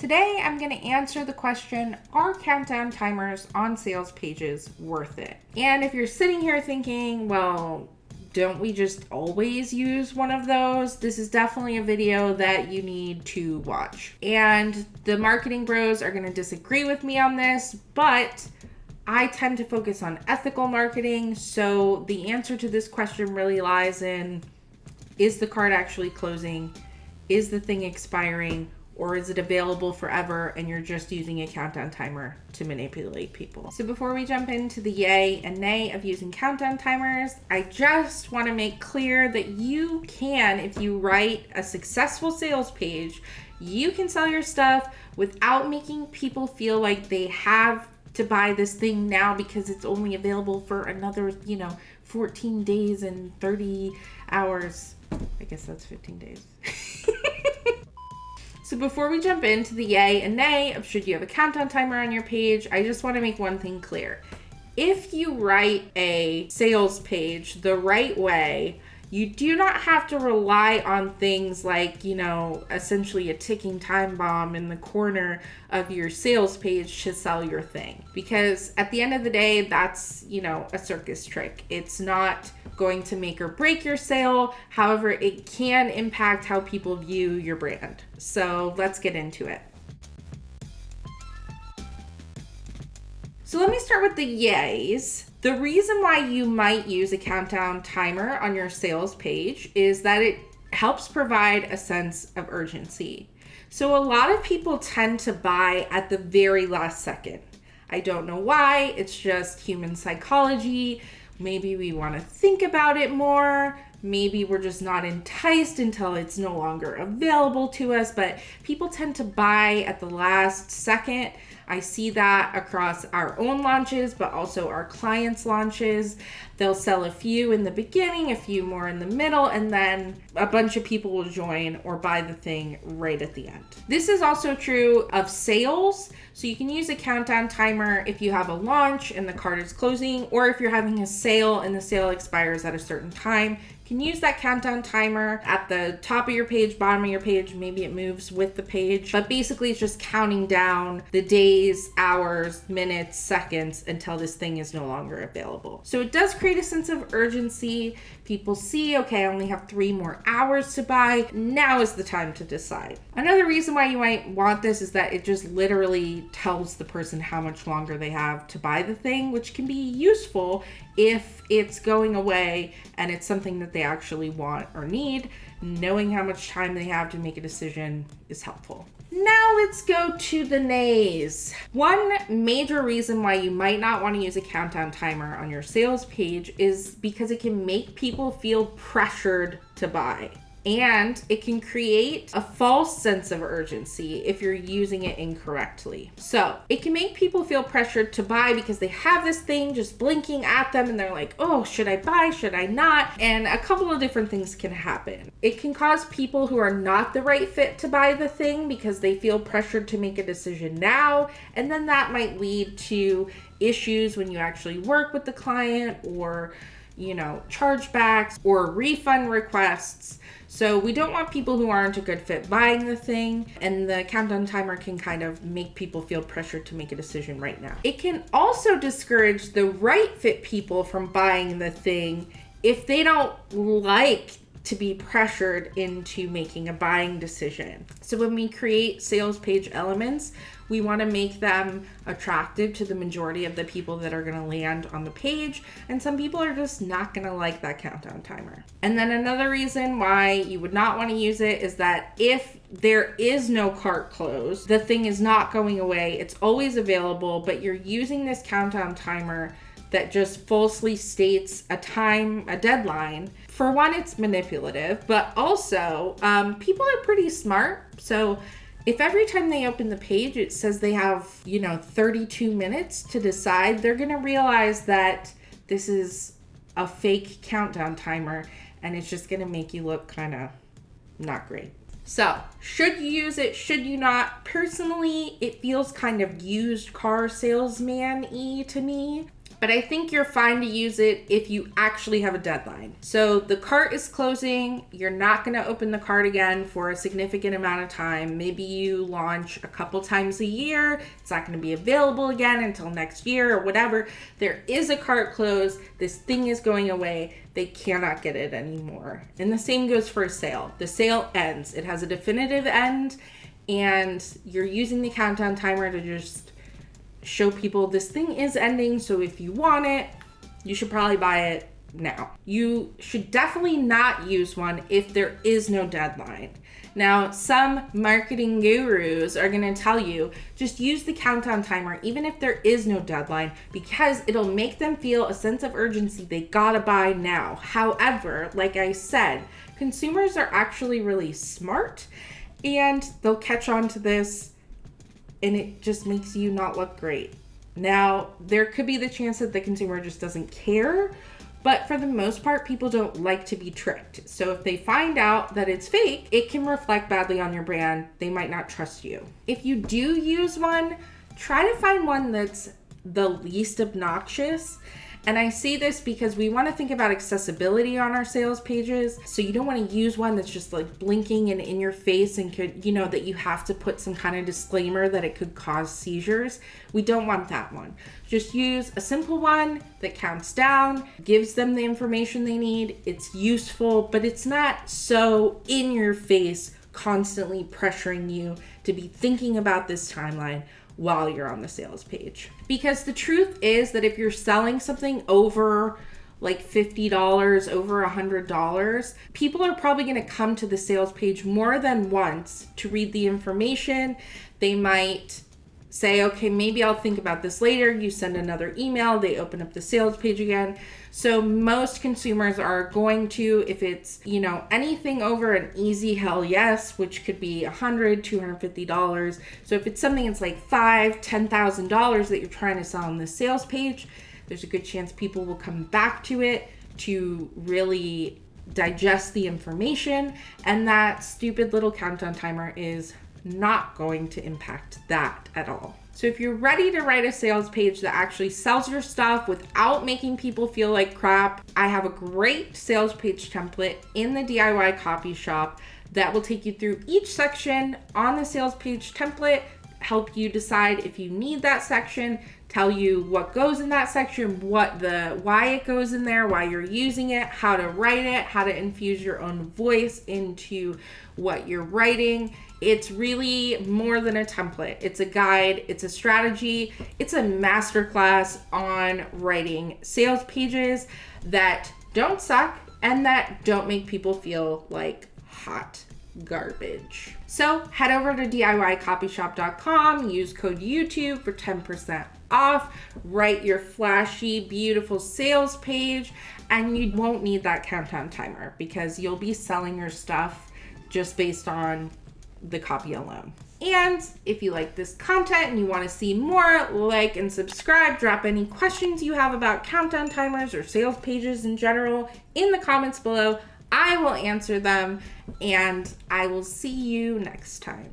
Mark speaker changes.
Speaker 1: Today, I'm going to answer the question, are countdown timers on sales pages worth it? And if you're sitting here thinking, well, don't we just always use one of those? This is definitely a video that you need to watch. And the marketing bros are going to disagree with me on this, but I tend to focus on ethical marketing. So the answer to this question really lies in, is the cart actually closing? Is the thing expiring? Or is it available forever and you're just using a countdown timer to manipulate people? So before we jump into the yay and nay of using countdown timers, I just want to make clear that you can, if you write a successful sales page, you can sell your stuff without making people feel like they have to buy this thing now because it's only available for another, 14 days and 30 hours. I guess that's 15 days. So before we jump into the yay and nay of should you have a countdown timer on your page, I just want to make one thing clear. If you write a sales page the right way, you do not have to rely on things like, essentially a ticking time bomb in the corner of your sales page to sell your thing. Because at the end of the day, that's, a circus trick. It's not going to make or break your sale. However, it can impact how people view your brand. So let's get into it. So let me start with the yays. The reason why you might use a countdown timer on your sales page is that it helps provide a sense of urgency. So a lot of people tend to buy at the very last second. I don't know why, it's just human psychology. Maybe we want to think about it more. Maybe we're just not enticed until it's no longer available to us, but people tend to buy at the last second. I see that across our own launches, but also our clients' launches. They'll sell a few in the beginning, a few more in the middle, and then a bunch of people will join or buy the thing right at the end. This is also true of sales. So you can use a countdown timer if you have a launch and the cart is closing, or if you're having a sale and the sale expires at a certain time. You can use that countdown timer at the top of your page, bottom of your page. Maybe it moves with the page, but basically it's just counting down the days, hours, minutes, seconds until this thing is no longer available. So it does create a sense of urgency. People see, okay, I only have 3 more hours to buy. Now is the time to decide. Another reason why you might want this is that it just literally tells the person how much longer they have to buy the thing, which can be useful if it's going away and it's something that they actually want or need. Knowing how much time they have to make a decision is helpful. Now let's go to the nays. One major reason why you might not want to use a countdown timer on your sales page is because it can make people feel pressured to buy. And it can create a false sense of urgency if you're using it incorrectly. So it can make people feel pressured to buy because they have this thing just blinking at them and they're like, oh, should I buy? Should I not? And a couple of different things can happen. It can cause people who are not the right fit to buy the thing because they feel pressured to make a decision now. And then that might lead to issues when you actually work with the client or chargebacks or refund requests. So we don't want people who aren't a good fit buying the thing, and the countdown timer can kind of make people feel pressured to make a decision right now. It can also discourage the right fit people from buying the thing if they don't like to be pressured into making a buying decision. So when we create sales page elements, we want to make them attractive to the majority of the people that are going to land on the page. And some people are just not going to like that countdown timer. And then another reason why you would not want to use it is that if there is no cart close, the thing is not going away. It's always available, but you're using this countdown timer that just falsely states a deadline. For one, it's manipulative, but also people are pretty smart. So if every time they open the page, it says they have, 32 minutes to decide, they're going to realize that this is a fake countdown timer and it's just going to make you look kind of not great. So should you use it? Should you not? Personally, it feels kind of used car salesman-y to me. but I think you're fine to use it if you actually have a deadline. So the cart is closing, you're not going to open the cart again for a significant amount of time. Maybe you launch a couple times a year, it's not going to be available again until next year or whatever. There is a cart close, this thing is going away, they cannot get it anymore. And the same goes for a sale. The sale ends, it has a definitive end, and you're using the countdown timer to just show people this thing is ending, so if you want it, you should probably buy it now. You should definitely not use one if there is no deadline. Now, some marketing gurus are going to tell you just use the countdown timer even if there is no deadline, because it'll make them feel a sense of urgency. They gotta buy now. However, like I said, consumers are actually really smart and they'll catch on to this, and it just makes you not look great. Now, there could be the chance that the consumer just doesn't care, but for the most part, people don't like to be tricked. So if they find out that it's fake, it can reflect badly on your brand. They might not trust you. If you do use one, try to find one that's the least obnoxious. And I say this because we want to think about accessibility on our sales pages. So you don't want to use one that's just like blinking and in your face and could, that you have to put some kind of disclaimer that it could cause seizures. We don't want that one. Just use a simple one that counts down, gives them the information they need. It's useful, but it's not so in your face, constantly pressuring you to be thinking about this timeline while you're on the sales page. Because the truth is that if you're selling something over like $50, over $100, people are probably going to come to the sales page more than once to read the information. They might say, okay, maybe I'll think about this later. You send another email, they open up the sales page again. So most consumers are going to, if it's, anything over an easy hell yes, which could be $100, $250. So if it's something that's like $5,000, $10,000 that you're trying to sell on the sales page, there's a good chance people will come back to it to really digest the information. And that stupid little countdown timer is not going to impact that at all. So if you're ready to write a sales page that actually sells your stuff without making people feel like crap, I have a great sales page template in the DIY Copy Shop that will take you through each section on the sales page template, help you decide if you need that section, tell you what goes in that section, why it goes in there, why you're using it, how to write it, how to infuse your own voice into what you're writing. It's really more than a template. It's a guide, it's a strategy, it's a masterclass on writing sales pages that don't suck and that don't make people feel like hot garbage. So head over to DIYCopyshop.com, use code YouTube for 10% off, write your flashy, beautiful sales page, and you won't need that countdown timer because you'll be selling your stuff just based on the copy alone. And if you like this content and you want to see more, like and subscribe. Drop any questions you have about countdown timers or sales pages in general in the comments below. I will answer them, and I will see you next time.